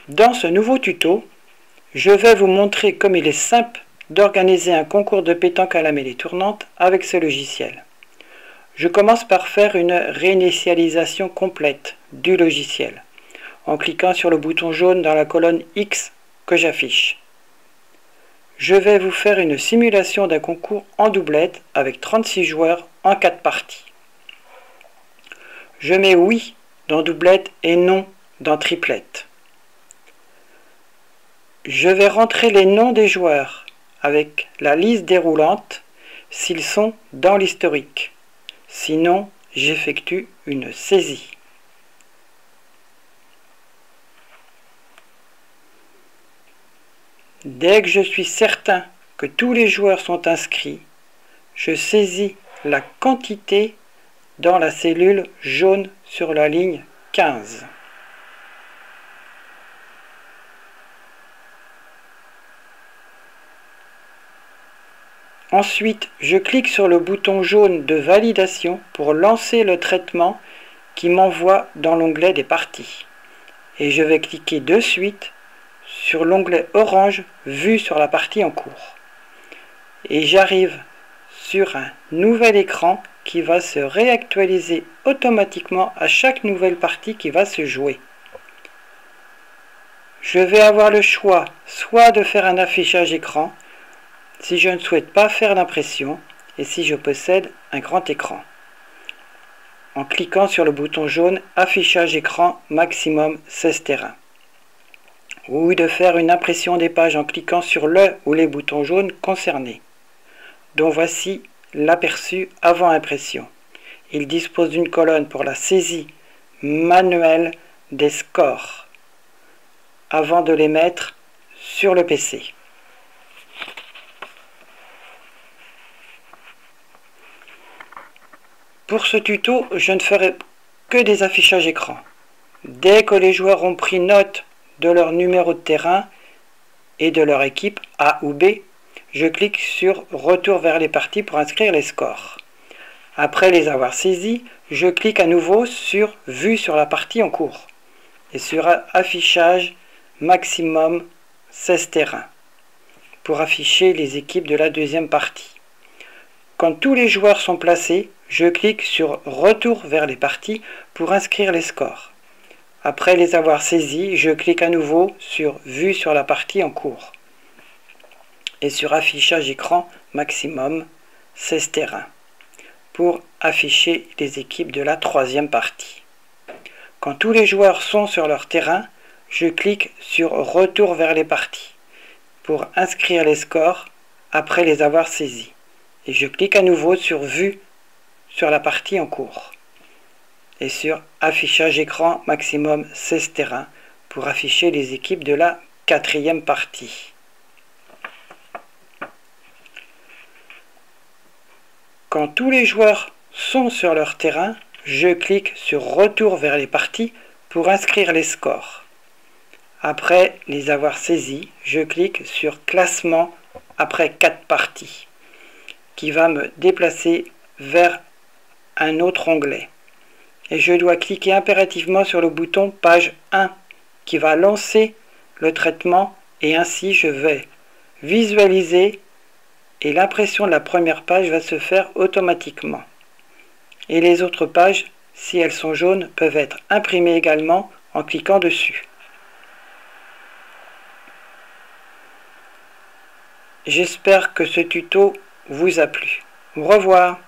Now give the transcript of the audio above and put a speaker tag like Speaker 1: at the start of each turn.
Speaker 1: Dans ce nouveau tuto, je vais vous montrer comme il est simple d'organiser un concours de pétanque à la mêlée tournante avec ce logiciel. Je commence par faire une réinitialisation complète du logiciel en cliquant sur le bouton jaune dans la colonne X que j'affiche. Je vais vous faire une simulation d'un concours en doublette avec 36 joueurs en 4 parties. Je mets oui dans doublette et non dans triplette. Je vais rentrer les noms des joueurs avec la liste déroulante s'ils sont dans l'historique. Sinon, j'effectue une saisie. Dès que je suis certain que tous les joueurs sont inscrits, je saisis la quantité dans la cellule jaune sur la ligne 15. Ensuite, je clique sur le bouton jaune de validation pour lancer le traitement qui m'envoie dans l'onglet des parties. Et je vais cliquer de suite sur l'onglet orange Vue sur la partie en cours. Et j'arrive sur un nouvel écran qui va se réactualiser automatiquement à chaque nouvelle partie qui va se jouer. Je vais avoir le choix soit de faire un affichage écran, si je ne souhaite pas faire d'impression et si je possède un grand écran, en cliquant sur le bouton jaune Affichage écran maximum 16 terrains, ou de faire une impression des pages en cliquant sur le ou les boutons jaunes concernés, dont voici l'aperçu avant impression. Il dispose d'une colonne pour la saisie manuelle des scores avant de les mettre sur le PC. Pour ce tuto, je ne ferai que des affichages écran. Dès que les joueurs ont pris note de leur numéro de terrain et de leur équipe A ou B, je clique sur Retour vers les parties pour inscrire les scores. Après les avoir saisis, je clique à nouveau sur Vue sur la partie en cours et sur Affichage maximum 16 terrains pour afficher les équipes de la deuxième partie. Quand tous les joueurs sont placés, je clique sur Retour vers les parties pour inscrire les scores. Après les avoir saisis, je clique à nouveau sur Vue sur la partie en cours et sur Affichage écran maximum 16 terrains pour afficher les équipes de la troisième partie. Quand tous les joueurs sont sur leur terrain, je clique sur Retour vers les parties pour inscrire les scores après les avoir saisis. Et je clique à nouveau sur Vue sur la partie en cours et sur Affichage écran maximum 16 terrains pour afficher les équipes de la quatrième partie. Quand tous les joueurs sont sur leur terrain, je clique sur Retour vers les parties pour inscrire les scores. Après les avoir saisis, je clique sur Classement après 4 parties, qui va me déplacer vers un autre onglet. Et je dois cliquer impérativement sur le bouton Page 1 qui va lancer le traitement et ainsi je vais visualiser et l'impression de la première page va se faire automatiquement. Et les autres pages, si elles sont jaunes, peuvent être imprimées également en cliquant dessus. J'espère que ce tuto vous a plu. Au revoir.